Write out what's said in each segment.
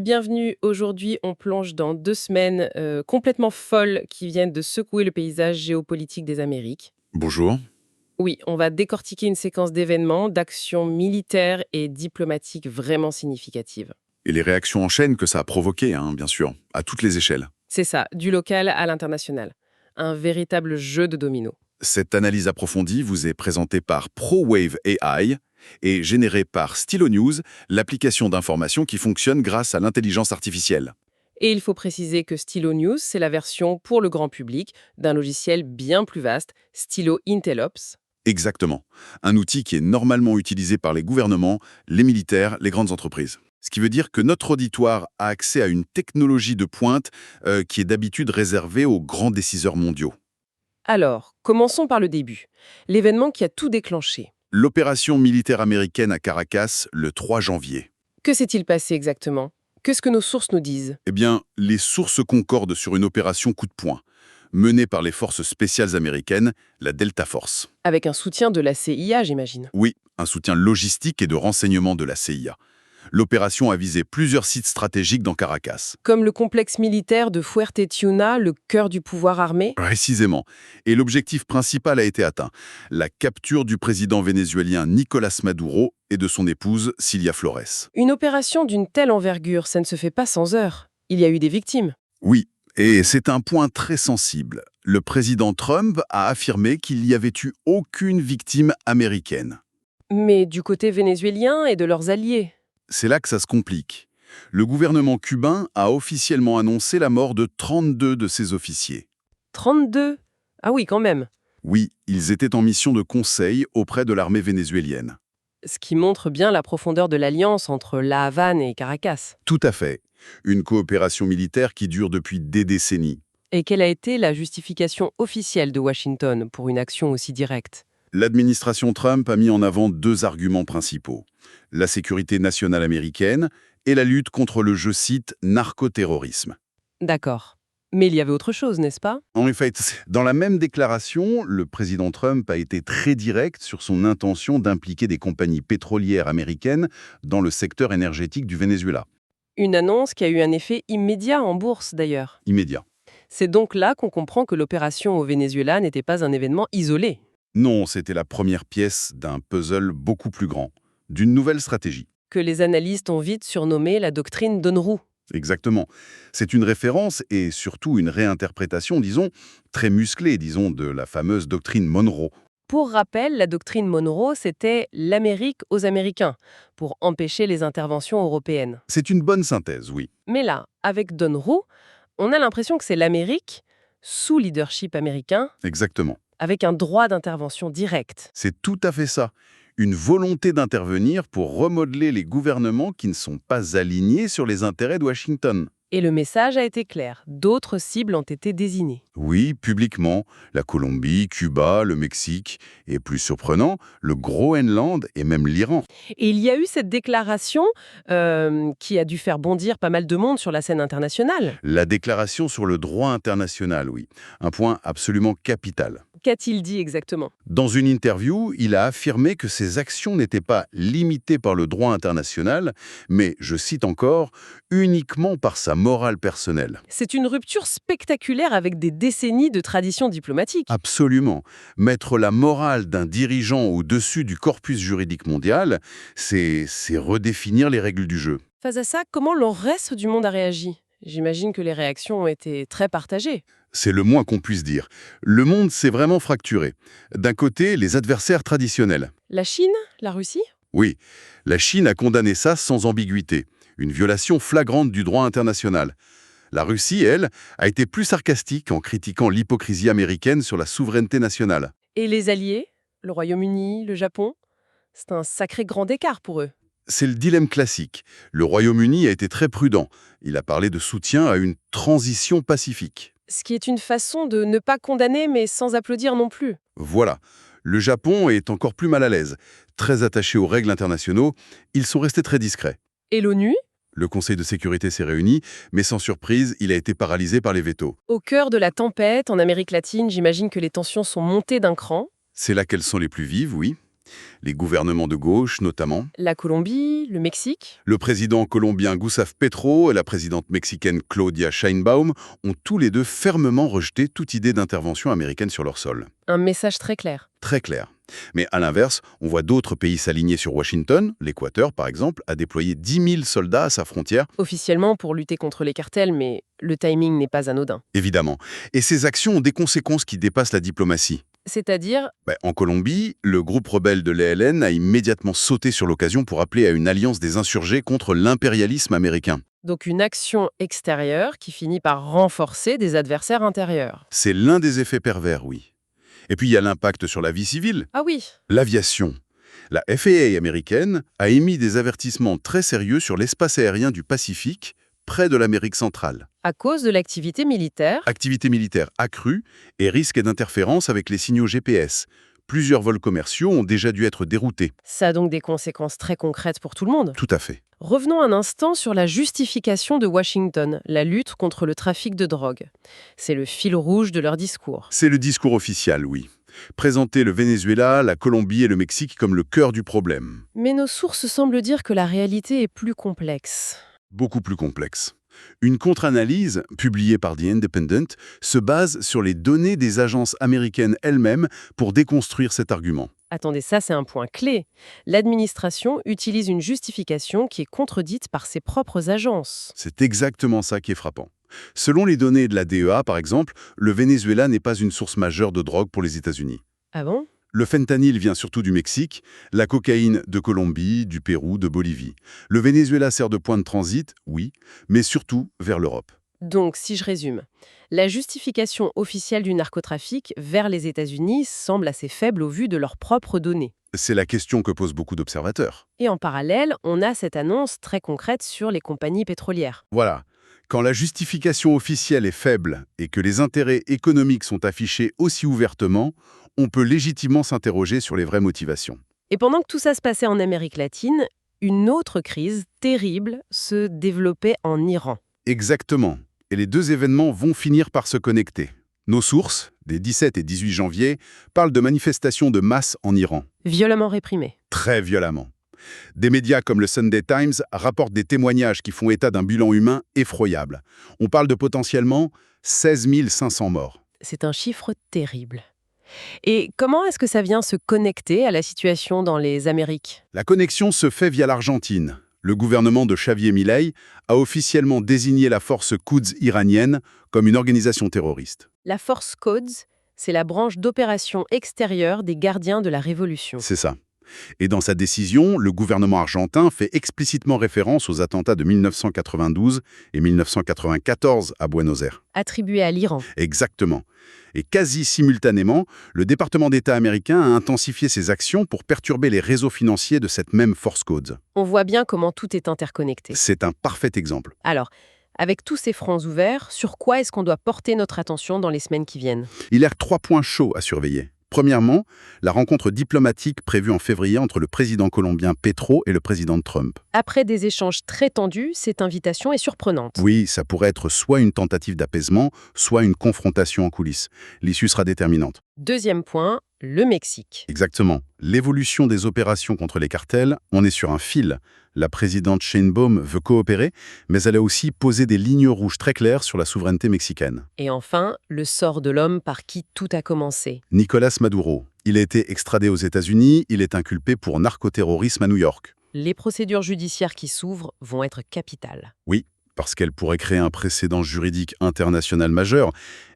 bienvenue. Aujourd'hui, on plonge dans 2 semaines complètement folles qui viennent de secouer le paysage géopolitique des Amériques. Bonjour. Oui, on va décortiquer une séquence d'événements, d'actions militaires et diplomatiques vraiment significatives. Et les réactions en chaîne que ça a provoquées, bien sûr, à toutes les échelles. C'est ça, du local à l'international. Un véritable jeu de dominos. Cette analyse approfondie vous est présentée par ProWave AI et générée par Stylo News, l'application d'information qui fonctionne grâce à l'intelligence artificielle. Et il faut préciser que Stylo News, c'est la version pour le grand public d'un logiciel bien plus vaste, Stylo Intellops. Exactement. Un outil qui est normalement utilisé par les gouvernements, les militaires, les grandes entreprises. Ce qui veut dire que notre auditoire a accès à une technologie de pointe qui est d'habitude réservée aux grands décideurs mondiaux. Alors, commençons par le début. L'événement qui a tout déclenché. L'opération militaire américaine à Caracas le 3 janvier. Que s'est-il passé exactement? Qu'est-ce que nos sources nous disent? Eh bien, les sources concordent sur une opération coup de poing, menée par les forces spéciales américaines, la Delta Force. Avec un soutien de la CIA, j'imagine. Oui, un soutien logistique et de renseignement de la CIA. L'opération a visé plusieurs sites stratégiques dans Caracas. Comme le complexe militaire de Fuerte Tiuna, le cœur du pouvoir armé? Précisément. Et l'objectif principal a été atteint, la capture du président vénézuélien Nicolás Maduro et de son épouse Cilia Flores. Une opération d'une telle envergure, ça ne se fait pas sans heurts. Il y a eu des victimes. Oui, et c'est un point très sensible. Le président Trump a affirmé qu'il n'y avait eu aucune victime américaine. Mais du côté vénézuélien et de leurs alliés. C'est là que ça se complique. Le gouvernement cubain a officiellement annoncé la mort de 32 de ses officiers. 32? Ah oui, quand même. Oui, ils étaient en mission de conseil auprès de l'armée vénézuélienne. Ce qui montre bien la profondeur de l'alliance entre La Havane et Caracas. Tout à fait. Une coopération militaire qui dure depuis des décennies. Et quelle a été la justification officielle de Washington pour une action aussi directe? L'administration Trump a mis en avant deux arguments principaux. La sécurité nationale américaine et la lutte contre le, je cite, narcoterrorisme. D'accord. Mais il y avait autre chose, n'est-ce pas? En effet, dans la même déclaration, le président Trump a été très direct sur son intention d'impliquer des compagnies pétrolières américaines dans le secteur énergétique du Venezuela. Une annonce qui a eu un effet immédiat en bourse, d'ailleurs. Immédiat. C'est donc là qu'on comprend que l'opération au Venezuela n'était pas un événement isolé. Non, c'était la première pièce d'un puzzle beaucoup plus grand, d'une nouvelle stratégie. Que les analystes ont vite surnommé la doctrine d'Unruh. Exactement. C'est une référence et surtout une réinterprétation, disons, très musclée, disons, de la fameuse doctrine Monroe. Pour rappel, la doctrine Monroe, c'était l'Amérique aux Américains, pour empêcher les interventions européennes. C'est une bonne synthèse, oui. Mais là, avec d'Unruh, on a l'impression que c'est l'Amérique, sous leadership américain, Exactement. avec un droit d'intervention direct. C'est tout à fait ça. Une volonté d'intervenir pour remodeler les gouvernements qui ne sont pas alignés sur les intérêts de Washington. Et le message a été clair. D'autres cibles ont été désignées. Oui, publiquement, la Colombie, Cuba, le Mexique, et plus surprenant, le Groenland et même l'Iran. Et il y a eu cette déclaration qui a dû faire bondir pas mal de monde sur la scène internationale. La déclaration sur le droit international, oui. Un point absolument capital. Qu'a-t-il dit exactement? Dans une interview, il a affirmé que ses actions n'étaient pas limitées par le droit international, mais, je cite encore, uniquement par sa morale personnelle. C'est une rupture spectaculaire avec des décennies de tradition diplomatique. Absolument. Mettre la morale d'un dirigeant au-dessus du corpus juridique mondial, c'est redéfinir les règles du jeu. Face à ça, comment le reste du monde a réagi? J'imagine que les réactions ont été très partagées. C'est le moins qu'on puisse dire. Le monde s'est vraiment fracturé. D'un côté, les adversaires traditionnels. La Chine? La Russie? Oui, la Chine a condamné ça sans ambiguïté. Une violation flagrante du droit international. La Russie, elle, a été plus sarcastique en critiquant l'hypocrisie américaine sur la souveraineté nationale. Et les alliés? Le Royaume-Uni, le Japon? C'est un sacré grand écart pour eux. C'est le dilemme classique. Le Royaume-Uni a été très prudent. Il a parlé de soutien à une transition pacifique. Ce qui est une façon de ne pas condamner, mais sans applaudir non plus. Voilà. Le Japon est encore plus mal à l'aise. Très attaché aux règles internationaux, ils sont restés très discrets. Et l'ONU? Le Conseil de sécurité s'est réuni, mais sans surprise, il a été paralysé par les vétos. Au cœur de la tempête, en Amérique latine, j'imagine que les tensions sont montées d'un cran. C'est là qu'elles sont les plus vives, oui. Les gouvernements de gauche, notamment. La Colombie, le Mexique? Le président colombien Gustavo Petro et la présidente mexicaine Claudia Sheinbaum ont tous les deux fermement rejeté toute idée d'intervention américaine sur leur sol. Un message très clair. Très clair. Mais à l'inverse, on voit d'autres pays s'aligner sur Washington. L'Équateur, par exemple, a déployé 10 000 soldats à sa frontière. Officiellement pour lutter contre les cartels, mais le timing n'est pas anodin. Évidemment. Et ces actions ont des conséquences qui dépassent la diplomatie. C'est-à-dire, En Colombie, le groupe rebelle de l'ELN a immédiatement sauté sur l'occasion pour appeler à une alliance des insurgés contre l'impérialisme américain. donc une action extérieure qui finit par renforcer des adversaires intérieurs. C'est l'un des effets pervers, oui. Et puis il y a l'impact sur la vie civile, Ah oui, l'aviation. La FAA américaine a émis des avertissements très sérieux sur l'espace aérien du Pacifique, près de l'Amérique centrale. à cause de l'activité militaire. Activité militaire accrue et risque d'interférence avec les signaux GPS. Plusieurs vols commerciaux ont déjà dû être déroutés. Ça a donc des conséquences très concrètes pour tout le monde. Tout à fait. Revenons un instant sur la justification de Washington, la lutte contre le trafic de drogue. C'est le fil rouge de leur discours. C'est le discours officiel, oui. Présenter le Venezuela, la Colombie et le Mexique comme le cœur du problème. Mais nos sources semblent dire que la réalité est plus complexe. Beaucoup plus complexe. Une contre-analyse, publiée par The Independent, se base sur les données des agences américaines elles-mêmes pour déconstruire cet argument. Attendez, ça c'est un point clé. L'administration utilise une justification qui est contredite par ses propres agences. C'est exactement ça qui est frappant. Selon les données de la DEA, par exemple, le Venezuela n'est pas une source majeure de drogue pour les États-Unis. Ah bon? Le fentanyl vient surtout du Mexique, la cocaïne de Colombie, du Pérou, de Bolivie. Le Venezuela sert de point de transit, oui, mais surtout vers l'Europe. Donc, si je résume, la justification officielle du narcotrafic vers les États-Unis semble assez faible au vu de leurs propres données. C'est la question que posent beaucoup d'observateurs. Et en parallèle, on a cette annonce très concrète sur les compagnies pétrolières. Voilà. Quand la justification officielle est faible et que les intérêts économiques sont affichés aussi ouvertement, on peut légitimement s'interroger sur les vraies motivations. Et pendant que tout ça se passait en Amérique latine, une autre crise terrible se développait en Iran. Exactement. Et les deux événements vont finir par se connecter. Nos sources, des 17 et 18 janvier, parlent de manifestations de masse en Iran. Violemment réprimée. Très violemment. Des médias comme le Sunday Times rapportent des témoignages qui font état d'un bilan humain effroyable. On parle de potentiellement 16 500 morts. C'est un chiffre terrible. Et comment est-ce que ça vient se connecter à la situation dans les Amériques? La connexion se fait via l'Argentine. Le gouvernement de Javier Milei a officiellement désigné la force Quds iranienne comme une organisation terroriste. La force Quds, c'est la branche d'opération extérieure des gardiens de la Révolution. C'est ça. Et dans sa décision, le gouvernement argentin fait explicitement référence aux attentats de 1992 et 1994 à Buenos Aires. Attribuée à l'Iran. Exactement. Et quasi simultanément, le département d'État américain a intensifié ses actions pour perturber les réseaux financiers de cette même force Quds. On voit bien comment tout est interconnecté. C'est un parfait exemple. Alors, avec tous ces fronts ouverts, sur quoi est-ce qu'on doit porter notre attention dans les semaines qui viennent? Il y a 3 points chauds à surveiller. Premièrement, la rencontre diplomatique prévue en février entre le président colombien Petro et le président Trump. Après des échanges très tendus, cette invitation est surprenante. Oui, ça pourrait être soit une tentative d'apaisement, soit une confrontation en coulisses. L'issue sera déterminante. Deuxième point, le Mexique. Exactement. L'évolution des opérations contre les cartels, on est sur un fil. La présidente Sheinbaum veut coopérer, mais elle a aussi posé des lignes rouges très claires sur la souveraineté mexicaine. Et enfin, le sort de l'homme par qui tout a commencé. Nicolás Maduro. Il a été extradé aux États-Unis, il est inculpé pour narcoterrorisme à New York. Les procédures judiciaires qui s'ouvrent vont être capitales. Oui, parce qu'elle pourrait créer un précédent juridique international majeur.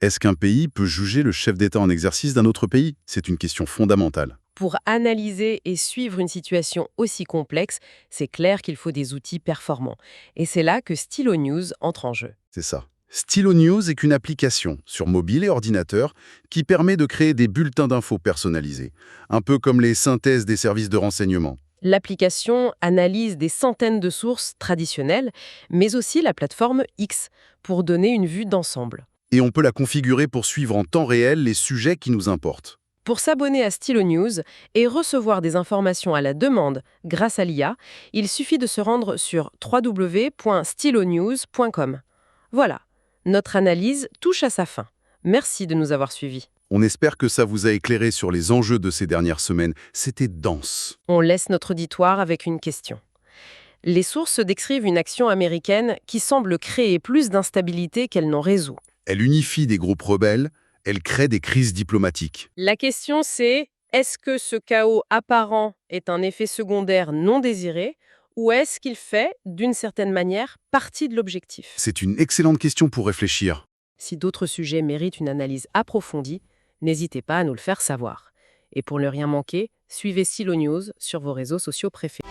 Est-ce qu'un pays peut juger le chef d'État en exercice d'un autre pays? C'est une question fondamentale. Pour analyser et suivre une situation aussi complexe, c'est clair qu'il faut des outils performants. Et c'est là que Stylo News entre en jeu. C'est ça. Stylo News est une application sur mobile et ordinateur qui permet de créer des bulletins d'infos personnalisés, un peu comme les synthèses des services de renseignement. L'application analyse des centaines de sources traditionnelles, mais aussi la plateforme X, pour donner une vue d'ensemble. Et on peut la configurer pour suivre en temps réel les sujets qui nous importent. Pour s'abonner à Stylo News et recevoir des informations à la demande grâce à l'IA, il suffit de se rendre sur www.stylonews.com. Voilà, notre analyse touche à sa fin. Merci de nous avoir suivis. On espère que ça vous a éclairé sur les enjeux de ces dernières semaines. C'était dense. On laisse notre auditoire avec une question. Les sources décrivent une action américaine qui semble créer plus d'instabilité qu'elle n'en résout. Elle unifie des groupes rebelles, elle crée des crises diplomatiques. La question c'est, est-ce que ce chaos apparent est un effet secondaire non désiré ou est-ce qu'il fait, d'une certaine manière, partie de l'objectif? C'est une excellente question pour réfléchir. Si d'autres sujets méritent une analyse approfondie, n'hésitez pas à nous le faire savoir. Et pour ne rien manquer, suivez Silo News sur vos réseaux sociaux préférés.